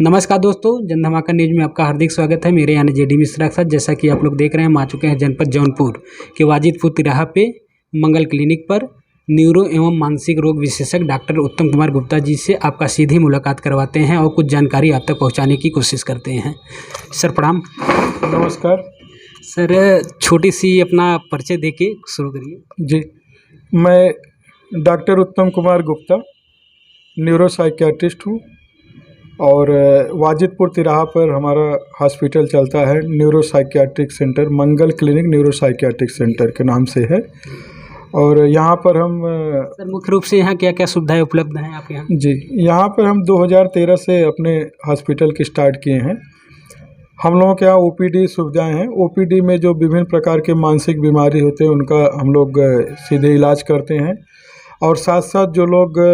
नमस्कार दोस्तों, जन धमाका न्यूज में आपका हार्दिक स्वागत है। मेरे यानी जेडी मिश्रा के साथ। जैसा कि आप लोग देख रहे हैं, हम आ चुके हैं जनपद जौनपुर के वाजिदपुर तिराहा पे मंगल क्लिनिक पर न्यूरो एवं मानसिक रोग विशेषज्ञ डॉक्टर उत्तम कुमार गुप्ता जी से आपका सीधी मुलाकात करवाते हैं और कुछ जानकारी आप तक पहुँचाने की कोशिश करते हैं। सर प्रणाम। नमस्कार सर, छोटी सी अपना परिचय दे के शुरू करिए। जी। मैं डॉक्टर उत्तम कुमार गुप्ता न्यूरो साइकियाट्रिस्ट हूँ और वाजिदपुर तिराहा पर हमारा हॉस्पिटल चलता है। न्यूरो साइकियाट्रिक सेंटर मंगल क्लिनिक न्यूरो साइकियाट्रिक सेंटर के नाम से है। और यहाँ पर हम सर मुख्य रूप से यहाँ क्या क्या सुविधाएं उपलब्ध हैं आपके यहाँ? जी, यहाँ पर हम 2013 से अपने हॉस्पिटल की स्टार्ट किए हैं। हम लोगों के यहाँ ओपीडी सुविधाएं हैं। ओपीडी में जो विभिन्न प्रकार के मानसिक बीमारी होते हैं उनका हम लोग सीधे इलाज करते हैं। और साथ साथ जो लोग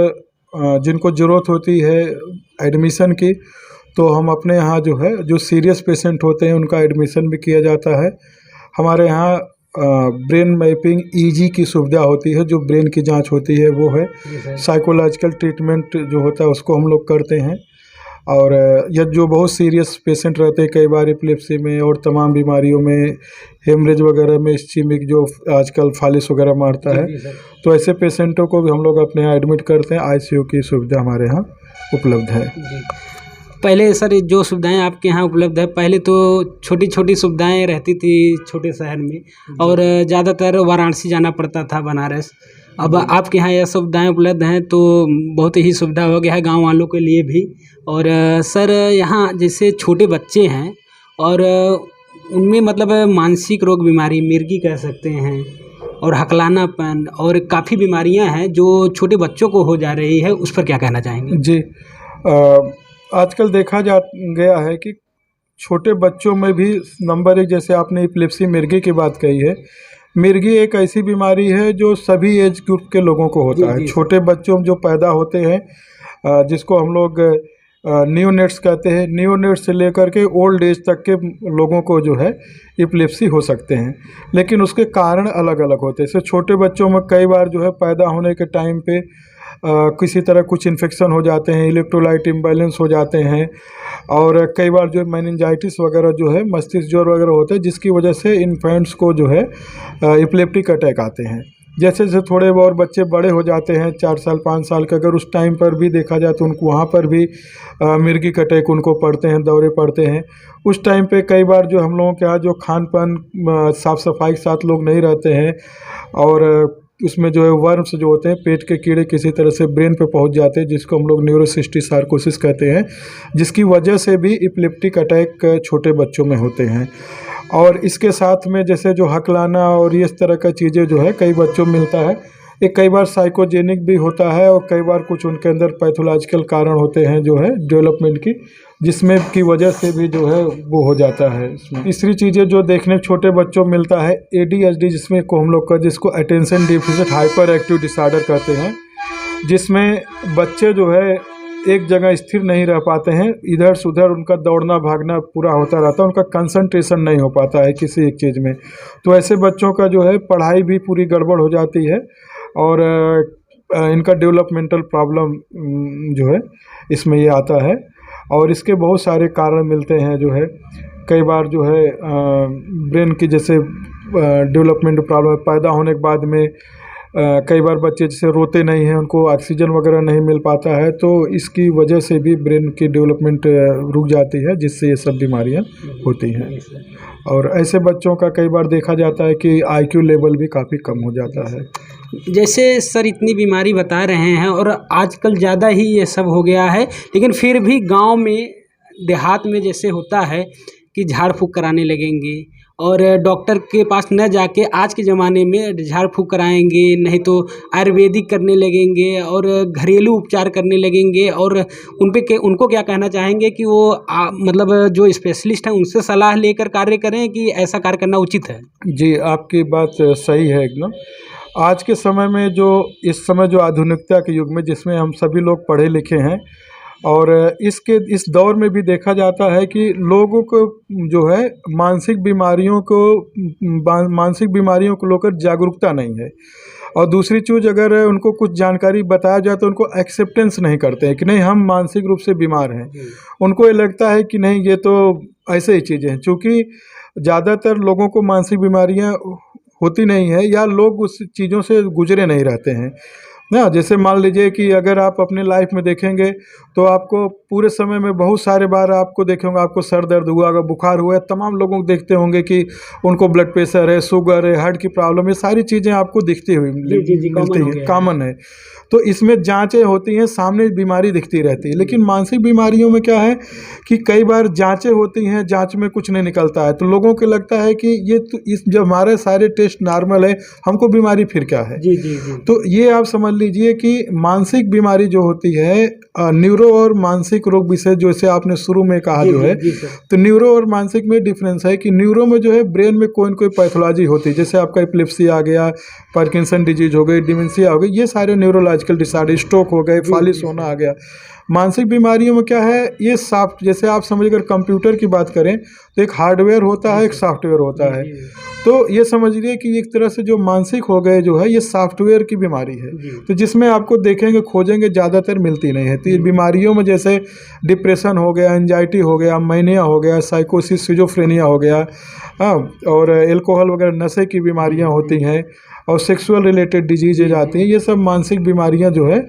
जिनको ज़रूरत होती है एडमिशन की, तो हम अपने यहाँ जो है जो सीरियस पेशेंट होते हैं उनका एडमिशन भी किया जाता है। हमारे यहाँ ब्रेन मैपिंग ईजी की सुविधा होती है, जो ब्रेन की जांच होती है वो है। साइकोलॉजिकल ट्रीटमेंट जो होता है उसको हम लोग करते हैं। और यह जो बहुत सीरियस पेशेंट रहते हैं, कई बार एपिलेप्सी में और तमाम बीमारियों में, हेमरेज वगैरह में, इस्चीमिक जो आजकल फालिस वगैरह मारता है, तो ऐसे पेशेंटों को भी हम लोग अपने यहाँ एडमिट करते हैं। आईसीयू की सुविधा हमारे यहाँ उपलब्ध है। पहले सर जो सुविधाएं आपके यहाँ उपलब्ध है, पहले तो छोटी छोटी सुविधाएं रहती थी छोटे शहर में, और ज़्यादातर वाराणसी जाना पड़ता था, बनारस। अब आपके यहाँ यह सुविधाएं उपलब्ध हैं तो बहुत ही सुविधा हो गया है गांव वालों के लिए भी। और सर यहाँ जैसे छोटे बच्चे हैं और उनमें मतलब मानसिक रोग बीमारी, मिर्गी कह सकते हैं, और हकलानापन और काफ़ी बीमारियां हैं जो छोटे बच्चों को हो जा रही है, उस पर क्या कहना चाहेंगे? जी, आजकल देखा जा गया है कि छोटे बच्चों में भी नंबर एक, जैसे आपने एपिलेप्सी मिर्गी की बात कही है। मिर्गी एक ऐसी बीमारी है जो सभी एज ग्रुप के लोगों को होता है। छोटे बच्चों जो पैदा होते हैं, जिसको हम लोग न्यूनेट्स कहते हैं, न्यूनेट्स से लेकर के ओल्ड एज तक के लोगों को जो है एपिलेप्सी हो सकते हैं, लेकिन उसके कारण अलग अलग होते हैं। जैसे छोटे बच्चों में कई बार जो है पैदा होने के टाइम पे किसी तरह कुछ इन्फेक्शन हो जाते हैं, इलेक्ट्रोलाइट इम्बैलेंस हो जाते हैं, और कई बार जो मेनिंजाइटिस वगैरह जो है, मस्तिष्क ज्वर वगैरह होते हैं, जिसकी वजह से इन्फेंट्स को जो है एपिलेप्टिक अटैक आते हैं। जैसे जैसे थोड़े और बच्चे बड़े हो जाते हैं, 4 साल 5 साल के, अगर उस टाइम पर भी देखा जाए तो उनको वहाँ पर भी मिर्गी का अटैक उनको पड़ते हैं, दौरे पड़ते हैं। उस टाइम पे कई बार जो हम लोगों के यहाँ जो खान पान साफ़ सफाई के साथ लोग नहीं रहते हैं, और उसमें जो है वर्म्स जो होते हैं, पेट के कीड़े किसी तरह से ब्रेन पे पहुंच जाते हैं, जिसको हम लोग न्यूरोसिस्टिक सार्कोसिस कहते हैं, जिसकी वजह से भी एपिलेप्टिक अटैक छोटे बच्चों में होते हैं। और इसके साथ में जैसे जो हकलाना और इस तरह का चीज़ें जो है कई बच्चों में मिलता है। ये कई बार साइकोजेनिक भी होता है, और कई बार कुछ उनके अंदर पैथोलॉजिकल कारण होते हैं जो है डेवलपमेंट की, जिसमें की वजह से भी जो है वो हो जाता है। इसमें तीसरी चीज़ें जो देखने छोटे बच्चों में मिलता है, ADHD जिसमें को हम लोग का, जिसको attention deficit hyper active disorder कहते हैं, जिसमें बच्चे जो है एक जगह स्थिर नहीं रह पाते हैं, इधर से उधर उनका दौड़ना भागना पूरा होता रहता है, उनका कंसंट्रेशन नहीं हो पाता है किसी एक चीज़ में। तो ऐसे बच्चों का जो है पढ़ाई भी पूरी गड़बड़ हो जाती है, और इनका डेवलपमेंटल प्रॉब्लम जो है इसमें ये आता है। और इसके बहुत सारे कारण मिलते हैं जो है, कई बार जो है ब्रेन की जैसे डेवलपमेंट प्रॉब्लम पैदा होने के बाद में कई बार बच्चे जैसे रोते नहीं हैं, उनको ऑक्सीजन वगैरह नहीं मिल पाता है, तो इसकी वजह से भी ब्रेन की डेवलपमेंट रुक जाती है, जिससे ये सब बीमारियां होती हैं। और ऐसे बच्चों का कई बार देखा जाता है कि IQ लेवल भी काफ़ी कम हो जाता है। जैसे सर इतनी बीमारी बता रहे हैं और आजकल ज़्यादा ही ये सब हो गया है, लेकिन फिर भी गांव में, देहात में जैसे होता है कि झाड़ फूँक कराने लगेंगे, और डॉक्टर के पास न जाके आज के ज़माने में झाड़ फूँक कराएंगे, नहीं तो आयुर्वेदिक करने लगेंगे और घरेलू उपचार करने लगेंगे। और उनको क्या कहना चाहेंगे कि वो मतलब जो स्पेशलिस्ट हैं उनसे सलाह लेकर कार्य करें कि ऐसा कार्य करना उचित है? जी, आपकी बात सही है एकदम। आज के समय में इस समय जो आधुनिकता के युग में, जिसमें हम सभी लोग पढ़े लिखे हैं, और इस दौर में भी देखा जाता है कि लोगों को जो है मानसिक बीमारियों को लेकर जागरूकता नहीं है। और दूसरी चीज़, अगर उनको कुछ जानकारी बताया जाए तो उनको एक्सेप्टेंस नहीं करते हैं कि नहीं हम मानसिक रूप से बीमार हैं। उनको ये लगता है कि नहीं ये तो ऐसे ही चीज़ें हैं, क्योंकि ज़्यादातर लोगों को मानसिक बीमारियां होती नहीं है या लोग उस चीज़ों से गुजरे नहीं रहते हैं ना। जैसे मान लीजिए कि अगर आप अपने लाइफ में देखेंगे तो आपको पूरे समय में बहुत सारे बार आपको देखेंगे, आपको सर दर्द हुआ, अगर बुखार हुआ, तमाम लोगों को देखते होंगे कि उनको ब्लड प्रेशर है, शुगर है, हार्ट की प्रॉब्लम है, सारी चीज़ें आपको दिखती हुई मिलती हैं, कॉमन है। तो इसमें जांचें होती हैं, सामने बीमारी दिखती रहती है। लेकिन मानसिक बीमारियों में क्या है कि कई बार जांचें होती हैं, जांच में कुछ नहीं निकलता है, तो लोगों को लगता है कि ये तो इस जब हमारे सारे टेस्ट नॉर्मल है, हमको बीमारी फिर क्या है। जी जी जी। तो ये आप समझ लीजिए कि मानसिक बीमारी जो होती है, न्यूरो और मानसिक रोग विषय जैसे आपने शुरू में कहा जो है, तो न्यूरो और मानसिक में डिफरेंस है कि न्यूरो में जो है ब्रेन में कोई न कोई पैथोलॉजी होती है, जैसे आपका एपिलेप्सी आ गया, पार्किंसन डिजीज हो गई, डिमेंशिया हो गई, ये सारे न्यूरोलॉजिकल डिसऑर्डर, स्ट्रोक हो गए, फालिस होना आ गया। मानसिक बीमारियों में क्या है, ये सॉफ्ट, जैसे आप समझिए अगर कंप्यूटर की बात करें तो एक हार्डवेयर होता है, एक सॉफ्टवेयर होता है। तो ये समझिए कि एक तरह से जो मानसिक हो गए जो है, ये सॉफ्टवेयर की बीमारी है, तो जिसमें आपको देखेंगे खोजेंगे ज़्यादातर मिलती नहीं है। तो ये बीमारियों में जैसे डिप्रेशन हो गया, एंजाइटी हो गया, मैनिया हो गया, साइकोसिस, सिजोफ्रेनिया हो गया, हाँ, और एल्कोहल वगैरह नशे की बीमारियां होती हैं, और सेक्सुअल रिलेटेड डिजीजेज आती हैं, ये सब मानसिक बीमारियां जो है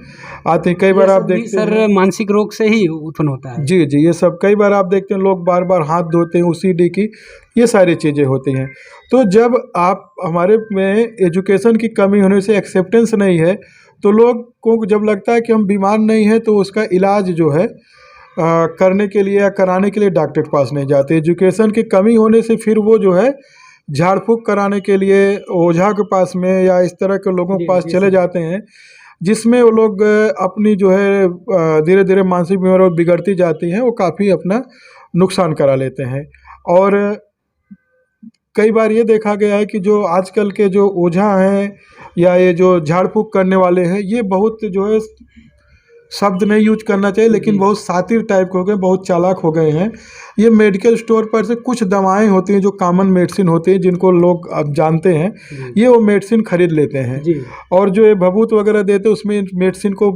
आती हैं। कई बार आप देखते सर हैं मानसिक रोग से ही उत्पन्न होता है। जी जी, ये सब कई बार आप देखते हैं लोग बार बार हाथ धोते हैं, OCD की, ये सारी चीज़ें होती हैं। तो जब आप हमारे में एजुकेशन की कमी होने से एक्सेप्टेंस नहीं है, तो लोग को जब लगता है कि हम बीमार नहीं हैं तो उसका इलाज जो है करने के लिए या कराने के लिए डॉक्टर के पास नहीं जाते। एजुकेशन की कमी होने से फिर वो जो है झाड़ फूँक कराने के लिए ओझा के पास में या इस तरह के लोगों के पास चले जाते हैं, जिसमें वो लोग अपनी जो है धीरे धीरे मानसिक बीमारी बिगड़ती जाती हैं, वो काफ़ी अपना नुकसान करा लेते हैं। और कई बार ये देखा गया है कि जो आजकल के जो ओझा हैं या ये जो झाड़ फूँक करने वाले हैं, ये बहुत जो है शब्द नहीं यूज करना चाहिए, लेकिन बहुत शातिर टाइप के हो गए, बहुत चालाक हो गए हैं। ये मेडिकल स्टोर पर से कुछ दवाएं होती हैं जो कॉमन मेडिसिन होती है, जिनको लोग अब जानते हैं, ये वो मेडिसिन खरीद लेते हैं, और जो ये भभूत वगैरह देते हैं उसमें मेडिसिन को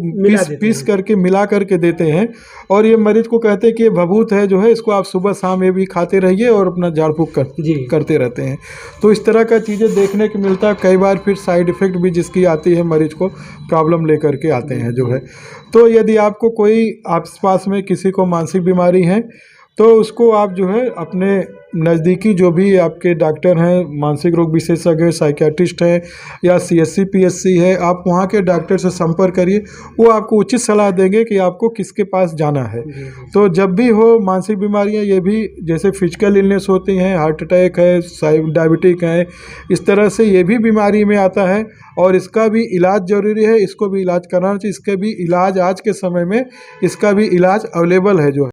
पीस करके मिला करके देते हैं, और ये मरीज को कहते हैं कि ये भभूत है जो है, इसको आप सुबह शाम ये भी खाते रहिए और अपना झाड़ फूँक करते रहते हैं। तो इस तरह का चीज़ें देखने को मिलता है। कई बार फिर साइड इफ़ेक्ट भी जिसकी आती है, मरीज को प्रॉब्लम लेकर के आते हैं जो है। तो यदि आपको कोई आसपास में किसी को मानसिक बीमारी है, तो उसको आप जो है अपने नज़दीकी जो भी आपके डॉक्टर हैं, मानसिक रोग विशेषज्ञ, साइकियाट्रिस्ट हैं या CSC PSC है, आप वहाँ के डॉक्टर से संपर्क करिए, वो आपको उचित सलाह देंगे कि आपको किसके पास जाना है। तो जब भी हो मानसिक बीमारियाँ, ये भी जैसे फिजिकल इलनेस होती हैं, हार्ट अटैक है, डायबिटिक है, इस तरह से ये भी बीमारी में आता है, और इसका भी इलाज ज़रूरी है, इसको भी इलाज कराना चाहिए। इसके भी इलाज आज के समय में इसका भी इलाज अवेलेबल है जो है।